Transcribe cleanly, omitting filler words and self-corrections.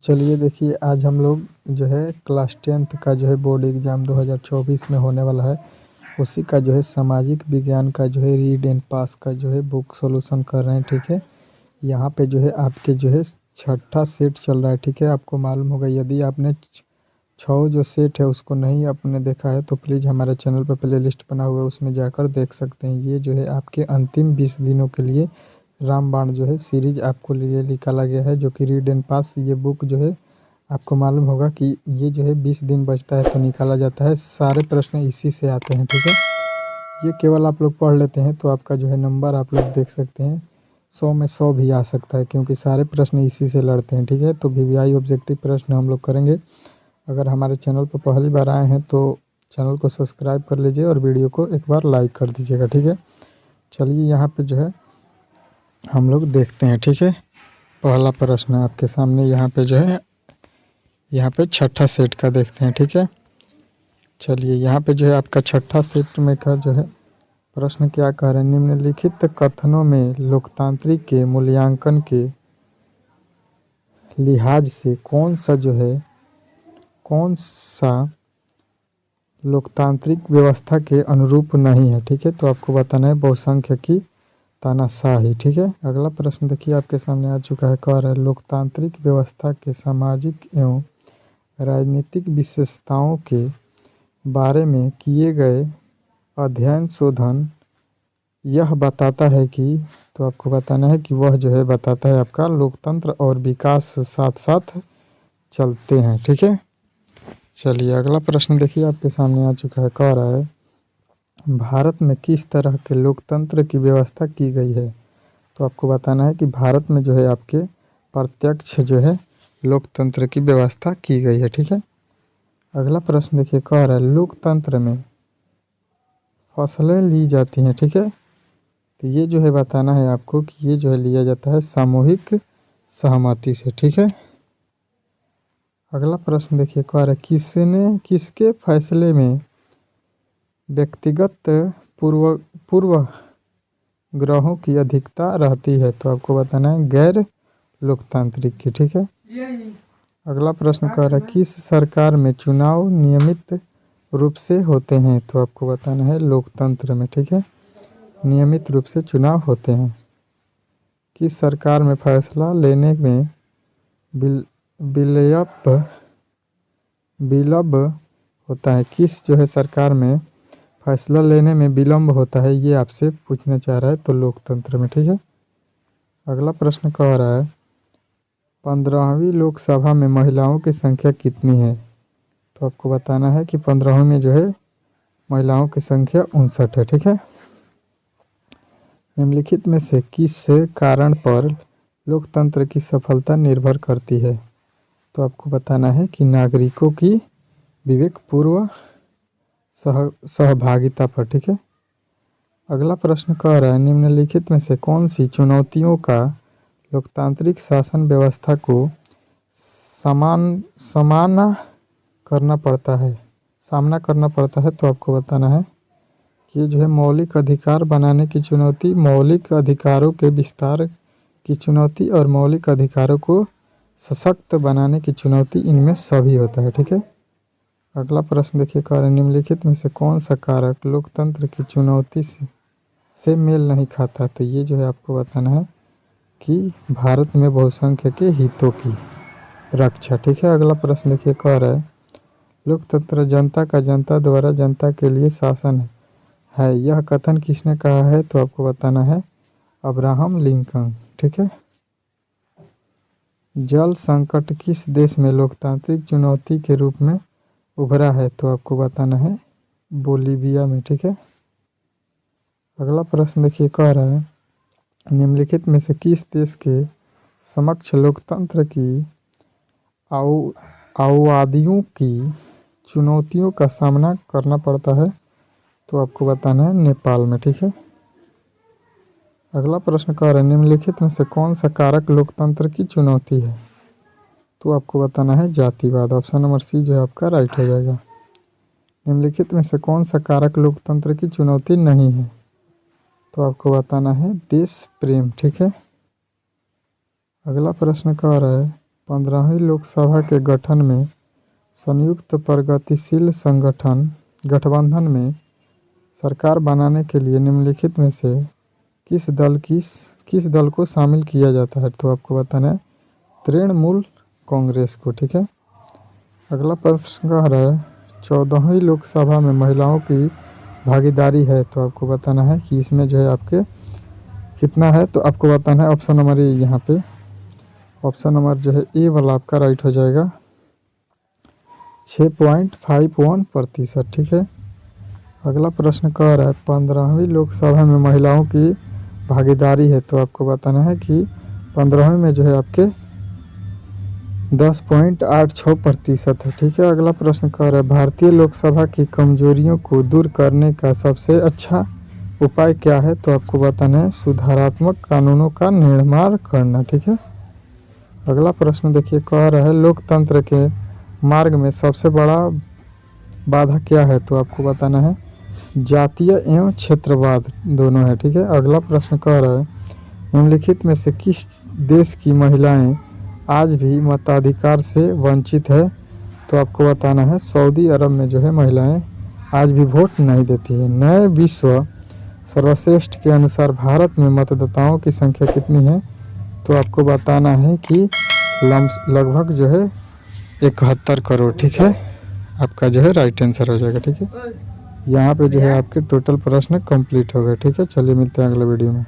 चलिए देखिए, आज हम लोग जो है क्लास 10th का जो है बोर्ड एग्ज़ाम 2024 में होने वाला है, उसी का जो है सामाजिक विज्ञान का जो है रीड एंड पास का जो है बुक सॉल्यूशन कर रहे हैं। ठीक है, यहाँ पे जो है आपके जो है छठा सेट चल रहा है। ठीक है, आपको मालूम होगा, यदि आपने 6 जो सेट है उसको नहीं आपने देखा है तो प्लीज़ हमारे चैनल पर प्लेलिस्ट बना हुआ है, उसमें जाकर देख सकते हैं। ये जो है आपके अंतिम 20 दिनों के लिए रामबाण जो है सीरीज आपको लिए निकाला गया है, जो कि रीड एंड पास ये बुक जो है आपको मालूम होगा कि ये जो है 20 दिन बचता है तो निकाला जाता है। सारे प्रश्न इसी से आते हैं। ठीक है, ये केवल आप लोग पढ़ लेते हैं तो आपका जो है नंबर आप लोग देख सकते हैं 100 में 100 भी आ सकता है, क्योंकि सारे प्रश्न इसी से लड़ते हैं। ठीक है, तो वीवीआई ऑब्जेक्टिव प्रश्न हम लोग करेंगे। अगर हमारे चैनल पर पहली बार आए हैं तो चैनल को सब्सक्राइब कर लीजिए और वीडियो को एक बार लाइक कर दीजिएगा। ठीक है, चलिए यहाँ पे जो है हम लोग देखते हैं। ठीक है, पहला प्रश्न आपके सामने यहाँ पे जो है, यहाँ पे छठा सेट का देखते हैं। ठीक है, चलिए यहाँ पे जो है आपका छठा सेट में का जो है प्रश्न क्या कह रहे हैं, निम्नलिखित कथनों में लोकतांत्रिक के मूल्यांकन के लिहाज से कौन सा लोकतांत्रिक व्यवस्था के अनुरूप नहीं है। ठीक है, तो आपको बताना है बहुसंख्यकी तानाशाही। ठीक है, अगला प्रश्न देखिए आपके सामने आ चुका है, कह रहा है लोकतांत्रिक व्यवस्था के सामाजिक एवं राजनीतिक विशेषताओं के बारे में किए गए अध्ययन शोधन यह बताता है कि, तो आपको बताना है कि वह जो है बताता है आपका लोकतंत्र और विकास साथ साथ चलते हैं। ठीक है, चलिए अगला प्रश्न देखिए आपके सामने आ चुका है, कह रहा है भारत में किस तरह के लोकतंत्र की व्यवस्था की गई है। तो आपको बताना है कि भारत में जो है आपके प्रत्यक्ष जो है लोकतंत्र की व्यवस्था की गई है। ठीक है, अगला प्रश्न देखिए, कह रहा है लोकतंत्र में फैसले ली जाती हैं। ठीक है, तो ये जो है बताना है आपको कि ये जो है लिया जाता है सामूहिक सहमति से। ठीक है, अगला प्रश्न देखिए, कह रहा है किसके फैसले में व्यक्तिगत पूर्वग्रहों की अधिकता रहती है। तो आपको बताना है गैर लोकतांत्रिक की। ठीक है, अगला प्रश्न कह रहा है किस सरकार में चुनाव नियमित रूप से होते हैं। तो आपको बताना है लोकतंत्र में। ठीक है, नियमित रूप से चुनाव होते हैं। किस सरकार में फैसला लेने में विलंब होता है। किस जो है सरकार में फैसला लेने में विलंब होता है, ये आपसे पूछना चाह रहा है, तो लोकतंत्र में। ठीक है, अगला प्रश्न कह रहा है 15वीं लोकसभा में महिलाओं की संख्या कितनी है। तो आपको बताना है कि 15वीं में जो है महिलाओं की संख्या 59 है। ठीक है, निम्नलिखित में से किस कारण पर लोकतंत्र की सफलता निर्भर करती है। तो आपको बताना है कि नागरिकों की विवेकपूर्ण सहभागिता पर। ठीक है, अगला प्रश्न कह रहा है निम्नलिखित में से कौन सी चुनौतियों का लोकतांत्रिक शासन व्यवस्था को सामना करना पड़ता है। तो आपको बताना है कि ये जो है मौलिक अधिकार बनाने की चुनौती, मौलिक अधिकारों के विस्तार की चुनौती और मौलिक अधिकारों को सशक्त बनाने की चुनौती, इनमें सभी होता है। ठीक है, अगला प्रश्न देखिए, कह रहे निम्नलिखित में से कौन सा कारक लोकतंत्र की चुनौती से मेल नहीं खाता। तो ये जो है आपको बताना है कि भारत में बहुसंख्यक के हितों की रक्षा। ठीक है, अगला प्रश्न देखिए, कह रहा है लोकतंत्र जनता का जनता द्वारा जनता के लिए शासन है, यह कथन किसने कहा है। तो आपको बताना है अब्राहम लिंकन। ठीक है, जल संकट किस देश में लोकतांत्रिक चुनौती के रूप में उभरा है। तो आपको बताना है बोलीविया में। ठीक है, अगला प्रश्न देखिए, कह रहा है निम्नलिखित में से किस देश के समक्ष लोकतंत्र की आउवादियों की चुनौतियों का सामना करना पड़ता है। तो आपको बताना है नेपाल में। ठीक है, अगला प्रश्न कह रहा है निम्नलिखित में से कौन सा कारक लोकतंत्र की चुनौती है। तो आपको बताना है जातिवाद। ऑप्शन नंबर सी जो है आपका राइट हो जाएगा। निम्नलिखित में से कौन सा कारक लोकतंत्र की चुनौती नहीं है। तो आपको बताना है देश प्रेम। ठीक है, अगला प्रश्न कह रहा है 15वीं लोकसभा के गठन में संयुक्त प्रगतिशील संगठन गठबंधन में सरकार बनाने के लिए निम्नलिखित में से किस दल को शामिल किया जाता है? तो आपको बताना है तृणमूल कांग्रेस को। ठीक है। अगला प्रश्न कह रहा है 14वीं लोकसभा में महिलाओं की भागीदारी है, तो आपको बताना है कि इसमें जो है आपके कितना है? तो आपको बताना है ऑप्शन नंबर ए, यहाँ पे ऑप्शन नंबर जो है ए वाला आपका राइट हो जाएगा 6.51%। ठीक है। अगला प्रश्न कह रहा है 15वीं लोकसभा में महिलाओं की भागीदारी है, तो आपको बताना है कि 15वीं में जो है आपके 10.86% है। ठीक है। अगला प्रश्न कह रहा है भारतीय लोकसभा की कमजोरियों को दूर करने का सबसे अच्छा उपाय क्या है? तो आपको बताना है सुधारात्मक कानूनों का निर्माण करना। ठीक है। अगला प्रश्न देखिए कह रहा है लोकतंत्र के मार्ग में सबसे बड़ा बाधा क्या है? तो आपको बताना है जातीय एवं क्षेत्रवाद दोनों है। ठीक है। अगला प्रश्न कह रहा है निम्नलिखित में से किस देश की महिलाएं आज भी मताधिकार से वंचित है? तो आपको बताना है सऊदी अरब में जो है महिलाएं आज भी वोट नहीं देती है। नए विश्व सर्वश्रेष्ठ के अनुसार भारत में मतदाताओं की संख्या कितनी है? तो आपको बताना है कि लगभग जो है 71 करोड़। ठीक है। आपका जो है राइट आंसर हो जाएगा। ठीक है। यहाँ पे जो है आपके टोटल प्रश्न कंप्लीट हो गए। ठीक है। चलिए मिलते हैं अगले वीडियो में।